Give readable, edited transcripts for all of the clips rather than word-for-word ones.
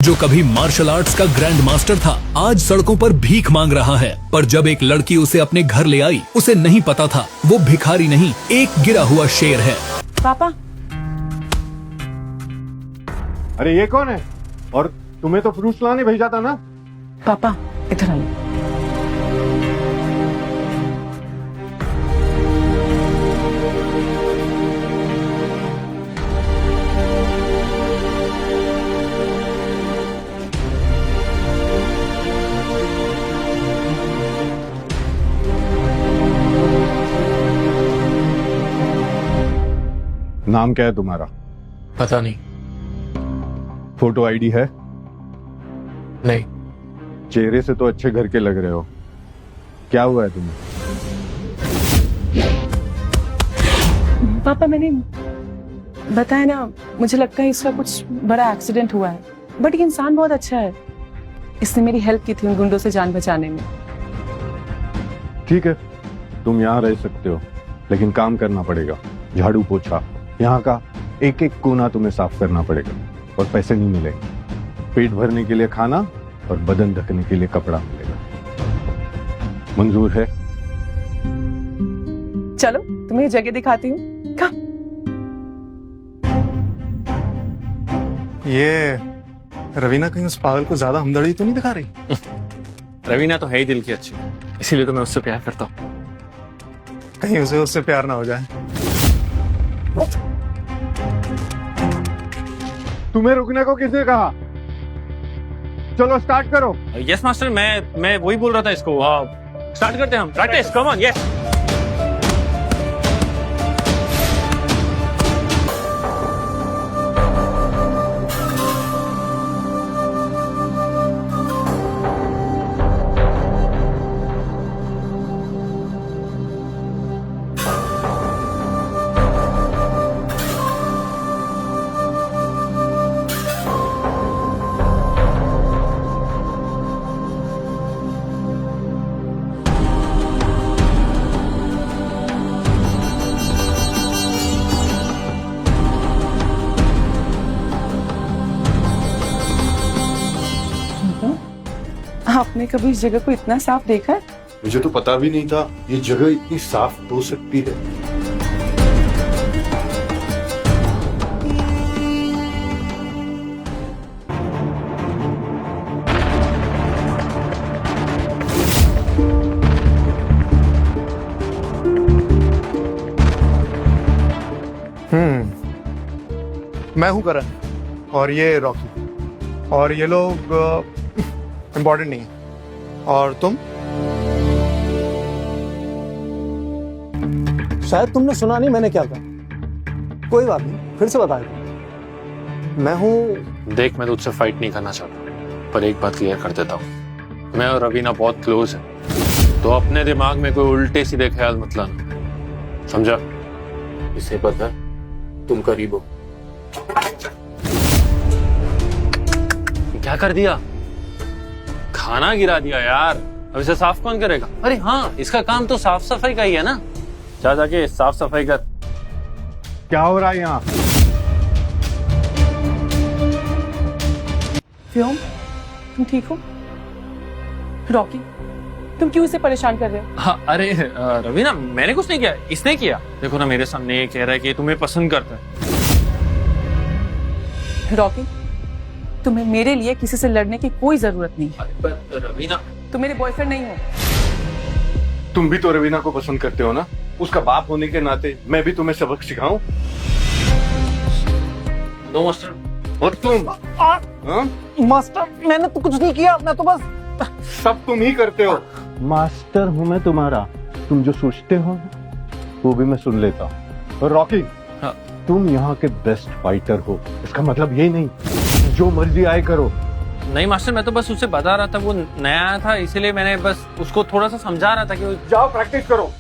जो कभी martial arts का ग्रैंड मास्टर था, आज सड़कों पर भीख मांग रहा है। पर जब एक लड़की उसे अपने घर ले आई, उसे नहीं पता था वो भिखारी नहीं, एक गिरा हुआ शेर है। पापा, अरे ये कौन है? और तुम्हें तो फ्रूट्स लाने भेजा था ना? पापा इधर आइए। नाम क्या है तुम्हारा? पता नहीं। फोटो आईडी है? नहीं। चेहरे से तो अच्छे घर के लग रहे हो। क्या हुआ है तुम्हें? पापा मैंने बताया ना, मुझे लगता है इसका कुछ बड़ा एक्सीडेंट हुआ है, बट ये इंसान बहुत अच्छा है। इसने मेरी हेल्प की थी उन गुंडों से जान बचाने में। ठीक है, तुम यहाँ रह सकते हो, लेकिन काम करना पड़ेगा। झाड़ू पोछा, यहाँ का एक एक कोना तुम्हें साफ करना पड़ेगा, और पैसे नहीं मिलेंगे। पेट भरने के लिए खाना और बदन ढकने के लिए कपड़ा मिलेगा। मंजूर है? चलो तुम्हें जगह दिखाती हूँ। ये रवीना कहीं उस पागल को ज्यादा हमदर्दी तो नहीं दिखा रही? रवीना तो है ही दिल की अच्छी, इसीलिए तो मैं उससे प्यार करता हूँ। कहीं उसे उससे प्यार ना हो जाए। तुम्हें रुकने को किसने कहा? चलो स्टार्ट करो। यस मास्टर, मैं वही बोल रहा था इसको। स्टार्ट करते हैं हम। Practice, come on, yes. आपने कभी इस जगह को इतना साफ देखा है? मुझे तो पता भी नहीं था ये जगह इतनी साफ हो सकती है। मैं हूं करण, और ये रॉकी, और ये लोग इम्पोर्टेंट नहीं है। और तुम? शायद तुमने सुना नहीं मैंने क्या कहा। कोई बात नहीं, फिर से बताया। मैं हूं। देख, मैं तुझसे फाइट नहीं करना चाहता, पर एक बात क्लियर कर देता हूँ, मैं और रवीना बहुत क्लोज है, तो अपने दिमाग में कोई उल्टे सीधे ख्याल मत लाना, समझा? इसे पता है तुम करीब हो। क्या कर दिया? खाना गिरा दिया यार। अब इसे साफ कौन करेगा? अरे हाँ, इसका काम तो साफ सफाई का ही है ना। जा जाके साफ सफाई कर। क्या हो रहा है यहाँ? व्योम, तुम ठीक हो? रॉकी, तुम क्यों इसे परेशान कर रहे हो? हाँ, अरे रवीना, मैंने कुछ नहीं किया, इसने किया। देखो ना, मेरे सामने ये कह रहा है कि तुम्हें पसंद करता है। रॉकी, तुम्हें मेरे लिए किसी से लड़ने की कोई जरूरत नहीं है। पर रवीना, तुम मेरे बॉयफ्रेंड नहीं हो। तुम भी तो रवीना को पसंद करते हो ना? उसका बाप होने के नाते मैं भी तुम्हें सबक सिखाऊं? No master. और तुम? मास्टर, मैंने तो कुछ नहीं किया, मैं तो बस। सब तुम ही करते हो। मास्टर हूं मैं तुम्हारा। तुम जो सोचते हो वो भी मैं सुन लेता हूँ। और रॉकी, हाँ। तुम यहाँ के बेस्ट फाइटर हो, इसका मतलब यही नहीं जो मर्जी आए करो। नहीं मास्टर, मैं तो बस उसे बता रहा था, वो नया आया था, इसीलिए मैंने बस उसको थोड़ा सा समझा रहा था कि जाओ प्रैक्टिस करो।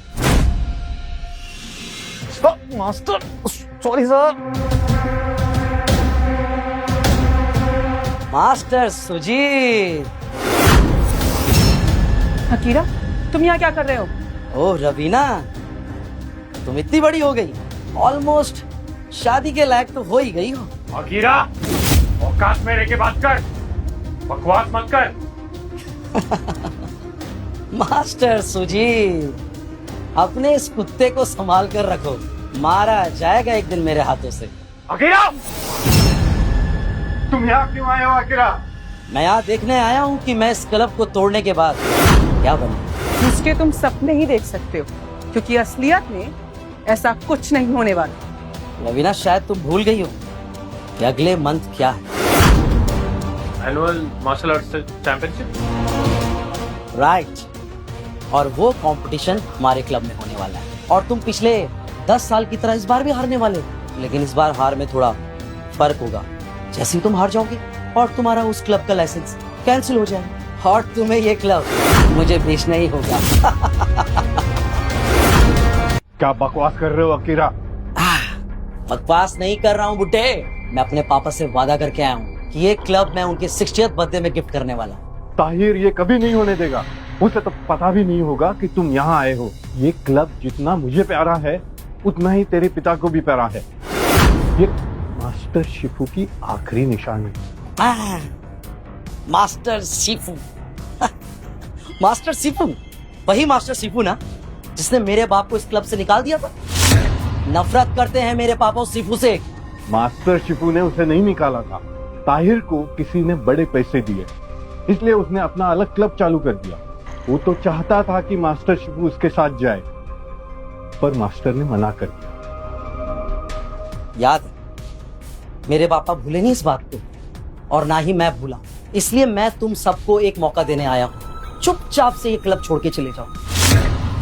Master, sorry sir. Master Sujit. हकीरा, तुम यहाँ क्या कर रहे हो? ओह रवीना, तुम इतनी बड़ी हो गई, ऑलमोस्ट शादी के लायक तो हो ही गई हो। अकीरा, औकात में रह के बात कर। बकवास मत कर। मास्टर सुजीत, अपने इस कुत्ते को संभाल कर रखो, मारा जाएगा एक दिन मेरे हाथों से। अकीरा, तुम यहाँ क्यों आए हो अकीरा? मैं यहाँ देखने आया हूँ कि मैं इस क्लब को तोड़ने के बाद क्या बनूं। उसके तुम सपने ही देख सकते हो, क्योंकि असलियत में ऐसा कुछ नहीं होने वाला। रवीना, शायद तुम भूल गई हो कि अगले मंथ क्या है। Annual martial arts championship. Right, और वो कंपटीशन हमारे क्लब में होने वाला है। और तुम पिछले 10 साल की तरह इस बार भी हारने वाले हो, लेकिन इस बार हार में थोड़ा फर्क होगा। जैसे ही तुम हार जाओगे और तुम्हारा उस क्लब का लाइसेंस कैंसिल हो जाएगा और तुम्हें ये क्लब मुझे बेचना ही होगा। क्या बकवास कर रहे हो अकीरा? बकवास नहीं कर रहा हूँ बुड्ढे, मैं अपने पापा से वादा करके आया हूँ कि ये क्लब मैं उनके 60th बर्थडे में गिफ्ट करने वाला हूँ। ताहिर, ये कभी नहीं होने देगा। उसे तो पता भी नहीं होगा कि तुम यहाँ आए हो। ये क्लब जितना मुझे प्यारा है उतना ही तेरे पिता को भी प्यारा है। ये मास्टर शिफू की आखिरी निशानी। Master Shifu. मास्टर शिफू, वही मास्टर शिफू ना जिसने मेरे बाप को इस क्लब से निकाल दिया था। नफरत करते हैं मेरे पापा उस शिफू से। मास्टर शिफू ने उसे नहीं निकाला था, ताहिर को किसी ने बड़े पैसे दिए, इसलिए उसने अपना अलग क्लब चालू कर दिया। वो तो चाहता था कि मास्टर शिफू उसके साथ जाए, पर मास्टर ने मना कर दिया। याद है, मेरे पापा भूले नहीं इस बात को, और ना ही मैं भूला। इसलिए मैं तुम सबको एक मौका देने आया हूँ, चुपचाप से ये क्लब छोड़ के चले जाओ।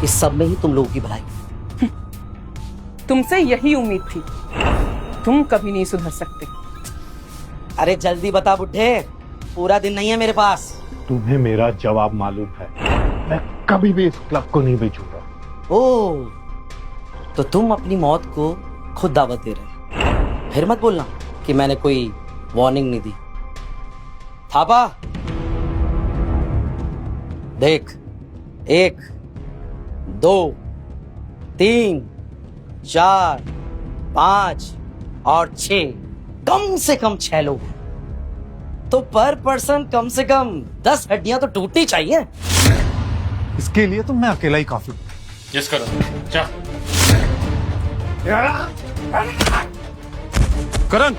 इस सब में ही तुम लोगों की भलाई। तुमसे यही उम्मीद थी, तुम कभी नहीं सुधर सकते। अरे जल्दी बता बुड्ढे, पूरा दिन नहीं है मेरे पास। तुम्हें मेरा जवाब मालूम है, मैं कभी भी इस क्लब को नहीं बेचूंगा। ओह, तो तुम अपनी मौत को खुद दावत दे रहे हो। फिर मत बोलना कि मैंने कोई वार्निंग नहीं दी। थापा देख, 1 2 3 4 5 और 6, कम से कम 6 लोग, तो पर पर्सन कम से कम 10 हड्डियां तो टूटनी चाहिए। इसके लिए तो मैं अकेला ही काफी हूँ। यस करो, जा। करण,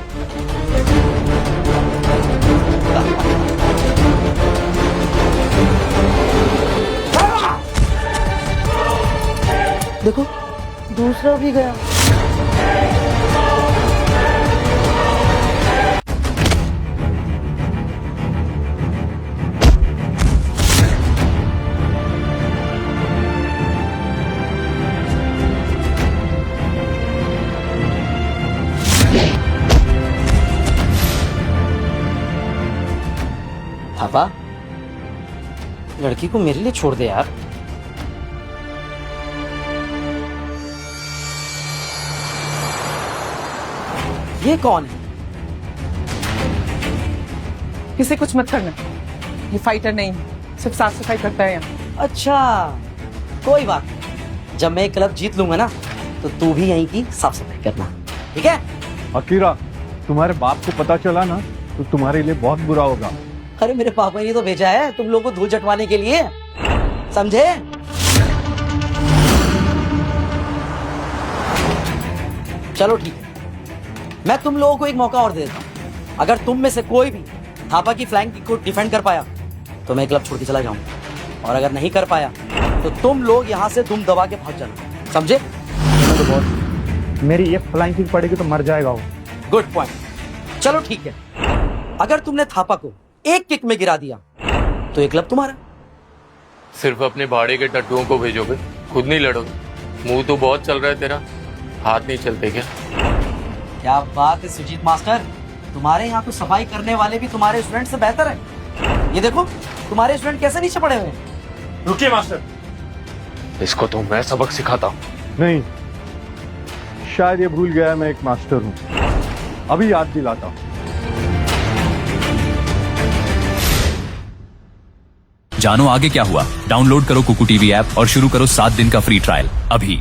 देखो दूसरा भी गया। पापा, लड़की को मेरे लिए छोड़ दे यार। ये कौन है? इसे कुछ मत करना, ये फाइटर नहीं है, सिर्फ साफ सफाई करता है यहाँ। अच्छा, कोई बात नहीं। जब मैं क्लब जीत लूंगा ना, तो तू भी यहीं की साफ सफाई करना, ठीक है? अकीरा, तुम्हारे बाप को पता चला ना तो तुम्हारे लिए बहुत बुरा होगा। अरे मेरे पापा ने तो भेजा है तुम लोगों को धूल चटवाने के लिए, समझे? चलो ठीक है, मैं तुम लोगों को एक मौका और दे देता हूँ। अगर तुम में से कोई भी थापा की फ्लैंक को डिफेंड कर पाया तो मैं क्लब छोड़ के चला जाऊंगा, और अगर नहीं कर पाया तो तुम लोग यहाँ से दुम दबा के भाग जाना, समझे? तो बहुत मेरी ये फ्लाइंग पड़ेगी तो मर जाएगा वो। Good point. चलो ठीक है, अगर तुमने थापा को एक किक में गिरा दिया तो ये क्लब तुम्हारा। सिर्फ अपने भाड़े के टट्टुओं को भेजोगे, खुद नहीं लड़ोगे? मुंह तो बहुत चल रहा है तेरा, हाथ नहीं चलते क्या? क्या बात है सुजीत मास्टर, तुम्हारे यहाँ तो सफाई करने वाले भी तुम्हारे स्टूडेंट से बेहतर है। ये देखो तुम्हारे स्टूडेंट कैसे नीचे पड़े हुए हैं। रुकिए मास्टर, इसको तो मैं सबक सिखाता हूँ। नहीं, शायद ये भूल गया मैं एक मास्टर हूँ, अभी याद दिलाता हूँ। जानो आगे क्या हुआ? डाउनलोड करो कुकू टीवी ऐप और शुरू करो 7 दिन का फ्री ट्रायल अभी।